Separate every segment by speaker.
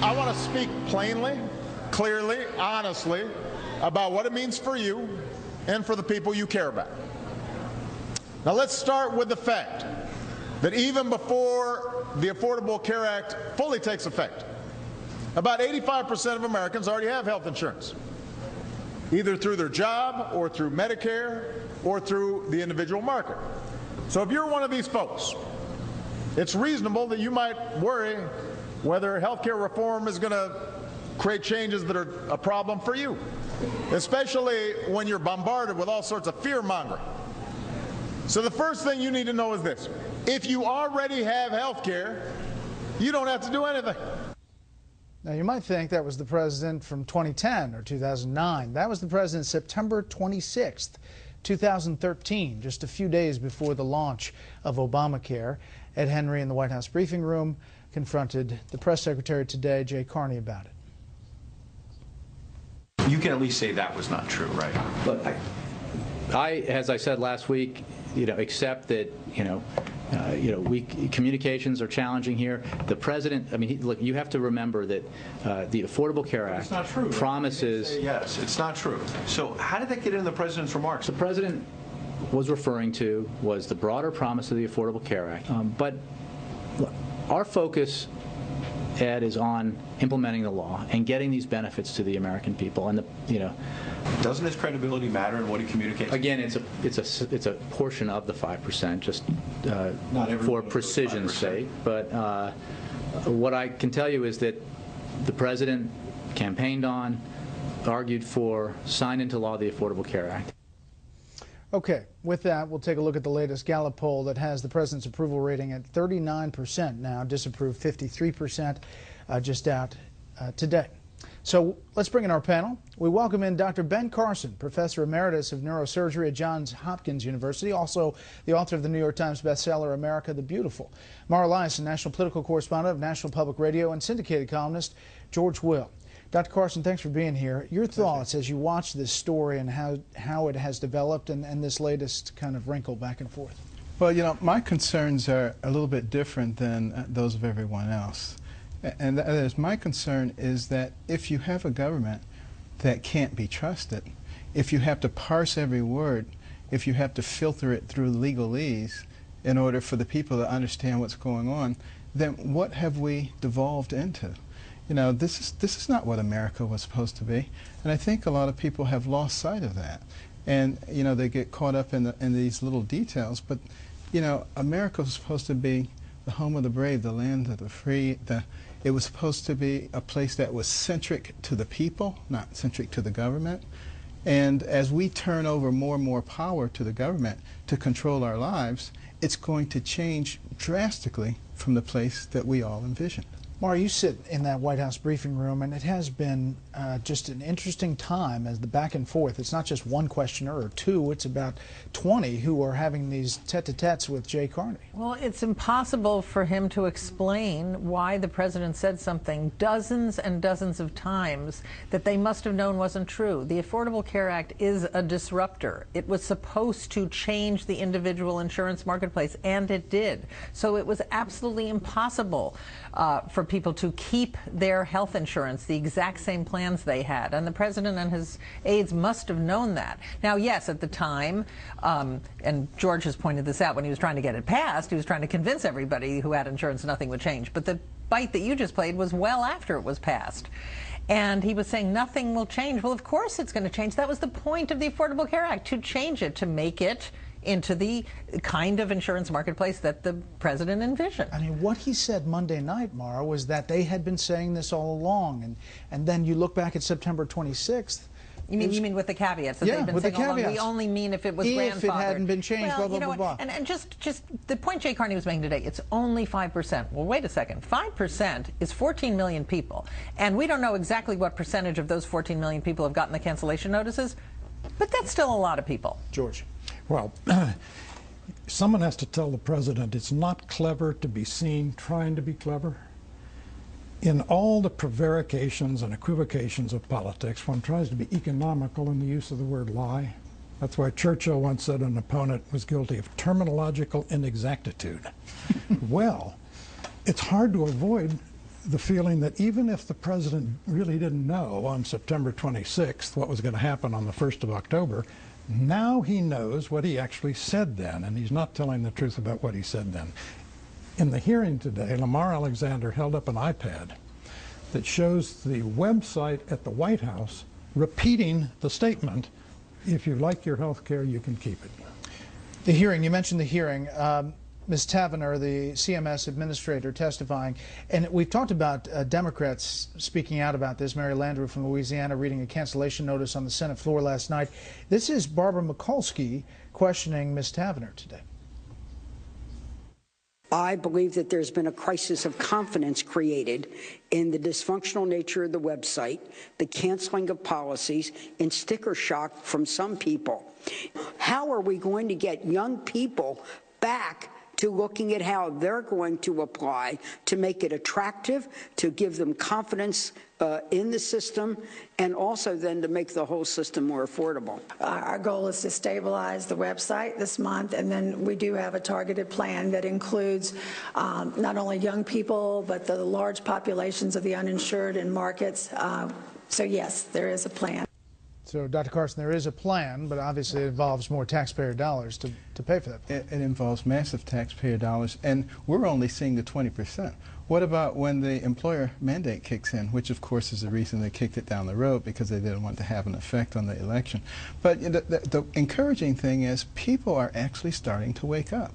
Speaker 1: I want to speak plainly, clearly, honestly about what it means for you and for the people you care about. Now let's start with the fact that even before the Affordable Care Act fully takes effect, about 85% of Americans already have health insurance, either through their job or through Medicare or through the individual market. So if you're one of these folks, it's reasonable that you might worry whether health care reform is going to create changes that are a problem for you, especially when you're bombarded with all sorts of fear-mongering. So the first thing you need to know is this. If you already have health care, you don't have to do anything.
Speaker 2: Now, you might think that was the president from 2010 or 2009. That was the president September 26th, 2013, just a few days before the launch of Obamacare. Ed Henry in the White House briefing room confronted the press secretary today, Jay Carney, about it.
Speaker 3: You can at least say that was not true, right?
Speaker 4: Look, as I said last week, accept that, communications are challenging here. The president, look, you have to remember that the Affordable Care Act promises.
Speaker 3: Yes, it's not true. So how did that get into the president's remarks?
Speaker 4: The president was referring to was the broader promise of the Affordable Care Act. But look, our focus, Ed, is on implementing the law and getting these benefits to the American people. And
Speaker 3: doesn't his credibility matter in what he communicates?
Speaker 4: Again, it's a portion of the 5%, just for precision's sake. But what I can tell you is that the president campaigned on, argued for, signed into law the Affordable Care Act.
Speaker 2: Okay, with that, we'll take a look at the latest Gallup poll that has the president's approval rating at 39% now, disapproved 53%, just out today. So let's bring in our panel. We welcome in Dr. Ben Carson, Professor Emeritus of Neurosurgery at Johns Hopkins University, also the author of the New York Times bestseller, America the Beautiful. Mara Liasson, national political correspondent of National Public Radio and syndicated columnist George Will. Dr. Carson, thanks for being here. Your thoughts as you watch this story and how it has developed and this latest kind of wrinkle back and forth?
Speaker 5: Well, my concerns are a little bit different than those of everyone else. And that is, my concern is that if you have a government that can't be trusted, if you have to parse every word, if you have to filter it through legalese in order for the people to understand what's going on, then what have we devolved into? This is not what America was supposed to be, and I think a lot of people have lost sight of that. And they get caught up in these little details. But America was supposed to be the home of the brave, the land of the free. It was supposed to be a place that was centric to the people, not centric to the government. And as we turn over more and more power to the government to control our lives, it's going to change drastically from the place that we all envisioned.
Speaker 2: Mara, you sit in that White House briefing room, and it has been just an interesting time as the back and forth. It's not just one questioner or two, it's about 20 who are having these tete-a-tetes with Jay Carney.
Speaker 6: Well, it's impossible for him to explain why the president said something dozens and dozens of times that they must have known wasn't true. The Affordable Care Act is a disruptor. It was supposed to change the individual insurance marketplace, and it did. So it was absolutely impossible for people to keep their health insurance, the exact same plans they had. And the president and his aides must have known that. Now, yes, at the time, and George has pointed this out, when he was trying to get it passed, he was trying to convince everybody who had insurance nothing would change. But the bite that you just played was well after it was passed. And he was saying nothing will change. Well, of course it's going to change. That was the point of the Affordable Care Act, to change it, to make it into the kind of insurance marketplace that the president envisioned.
Speaker 2: I mean, what he said Monday night, Mara, was that they had been saying this all along, and then you look back at September 26th.
Speaker 6: You mean with the caveats that they've been saying all along? We only mean if it was grandfathered.
Speaker 2: If it hadn't been changed,
Speaker 6: well,
Speaker 2: blah, blah, blah.
Speaker 6: And just the point Jay Carney was making today, it's only 5%. Well, wait a second. 5% is 14 million people. And we don't know exactly what percentage of those 14 million people have gotten the cancellation notices, but that's still a lot of people.
Speaker 2: George.
Speaker 7: Well, someone has to tell the president it's not clever to be seen trying to be clever. In all the prevarications and equivocations of politics, one tries to be economical in the use of the word lie. That's why Churchill once said an opponent was guilty of terminological inexactitude. Well, it's hard to avoid the feeling that even if the president really didn't know on September 26th what was going to happen on the 1st of October, now he knows what he actually said then, and he's not telling the truth about what he said then. In the hearing today, Lamar Alexander held up an iPad that shows the website at the White House repeating the statement, if you like your health care, you can keep it.
Speaker 2: The hearing, you mentioned the hearing. Ms. Tavener, the CMS administrator, testifying, and we've talked about Democrats speaking out about this. Mary Landrieu from Louisiana reading a cancellation notice on the Senate floor last night. This is Barbara Mikulski questioning Ms. Tavener today.
Speaker 8: I believe that there's been a crisis of confidence created in the dysfunctional nature of the website, the canceling of policies, and sticker shock from some people. How are we going to get young people back to looking at how they're going to apply to make it attractive, to give them confidence in the system, and also then to make the whole system more affordable?
Speaker 9: Our goal is to stabilize the website this month, and then we do have a targeted plan that includes not only young people, but the large populations of the uninsured in markets. So yes, there is a plan.
Speaker 2: So, Dr. Carson, there is a plan, but obviously it involves more taxpayer dollars to pay for that plan.
Speaker 5: It involves massive taxpayer dollars, and we're only seeing the 20%. What about when the employer mandate kicks in, which of course is the reason they kicked it down the road, because they didn't want to have an effect on the election. But the encouraging thing is people are actually starting to wake up.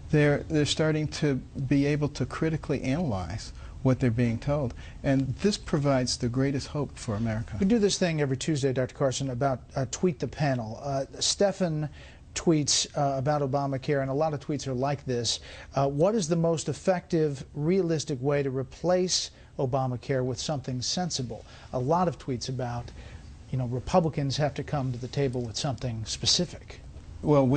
Speaker 5: They're starting to be able to critically analyze what they're being told. And this provides the greatest hope for America.
Speaker 2: We do this thing every Tuesday, Dr. Carson, about Tweet the Panel. Stefan tweets about Obamacare, and a lot of tweets are like this. What is the most effective, realistic way to replace Obamacare with something sensible? A lot of tweets about, Republicans have to come to the table with something specific.
Speaker 5: Well,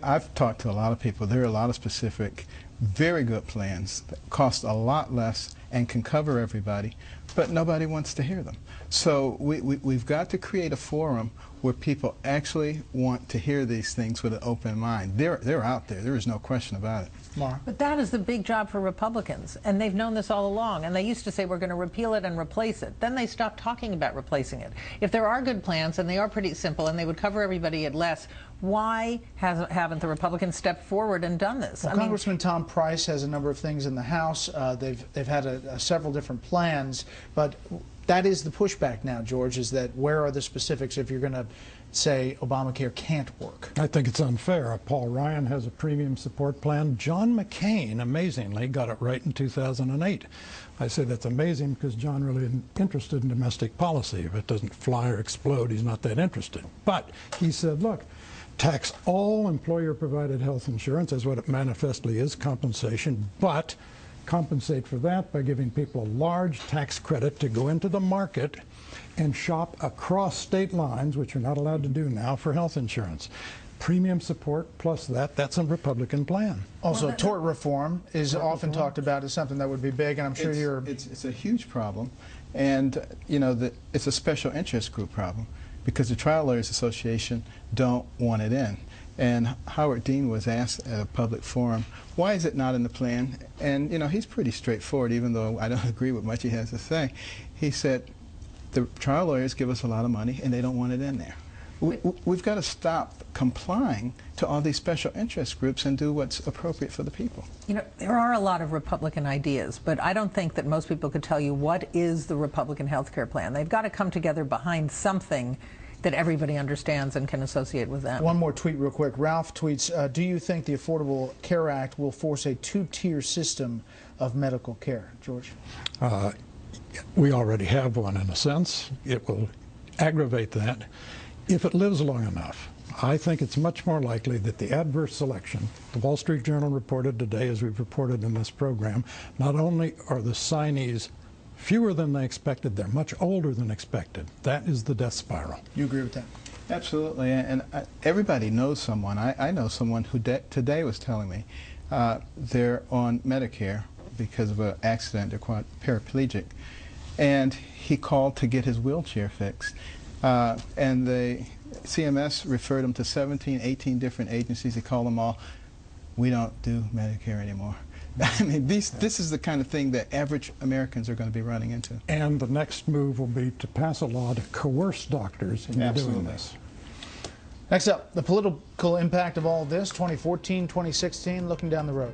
Speaker 5: I've talked to a lot of people. There are a lot of specific, very good plans that cost a lot less and can cover everybody, but nobody wants to hear them. So we've got to create a forum where people actually want to hear these things with an open mind. They're out there. There is no question about it.
Speaker 2: Mara?
Speaker 6: But that is the big job for Republicans, and they've known this all along. And they used to say we're going to repeal it and replace it. Then they stopped talking about replacing it. If there are good plans, and they are pretty simple, and they would cover everybody at less, why haven't the Republicans stepped forward and done this?
Speaker 2: Well, Congressman Tom Price has a number of things in the House. They've had several different plans, but that is the pushback now, George, is that where are the specifics if you're going to say Obamacare can't work?
Speaker 7: I think it's unfair. Paul Ryan has a premium support plan. John McCain, amazingly, got it right in 2008. I say that's amazing because John really isn't interested in domestic policy. If it doesn't fly or explode, he's not that interested. But he said, look, tax all employer-provided health insurance as what it manifestly is, compensation, but compensate for that by giving people a large tax credit to go into the market and shop across state lines, which you're not allowed to do now, for health insurance. Premium support plus that's a Republican plan.
Speaker 2: Also, tort reform is often talked about as something that would be big, and I'm sure
Speaker 5: it's a huge problem, and it's a special interest group problem because the Trial Lawyers Association don't want it in. And Howard Dean was asked at a public forum, why is it not in the plan? And he's pretty straightforward, even though I don't agree with much he has to say. He said, the trial lawyers give us a lot of money and they don't want it in there. We've got to stop complying to all these special interest groups and do what's appropriate for the people.
Speaker 6: There are a lot of Republican ideas, but I don't think that most people could tell you what is the Republican health care plan. They've got to come together behind something that everybody understands and can associate with them.
Speaker 2: One more tweet real quick. Ralph tweets, do you think the Affordable Care Act will force a two-tier system of medical care? George?
Speaker 7: We already have one in a sense. It will aggravate that if it lives long enough. I think it's much more likely that the adverse selection, the Wall Street Journal reported today, as we've reported in this program, not only are the signees fewer than they expected, they're much older than expected. That is the death spiral.
Speaker 2: You agree with that?
Speaker 5: Absolutely, and everybody knows someone. I know someone who today was telling me they're on Medicare because of an accident, they're paraplegic, and he called to get his wheelchair fixed. And the CMS referred him to 17, 18 different agencies. He called them all. We don't do Medicare anymore. I mean, this is the kind of thing that average Americans are going to be running into.
Speaker 7: And the next move will be to pass a law to coerce doctors into doing this.
Speaker 2: Next up, the political impact of all this, 2014, 2016, looking down the road.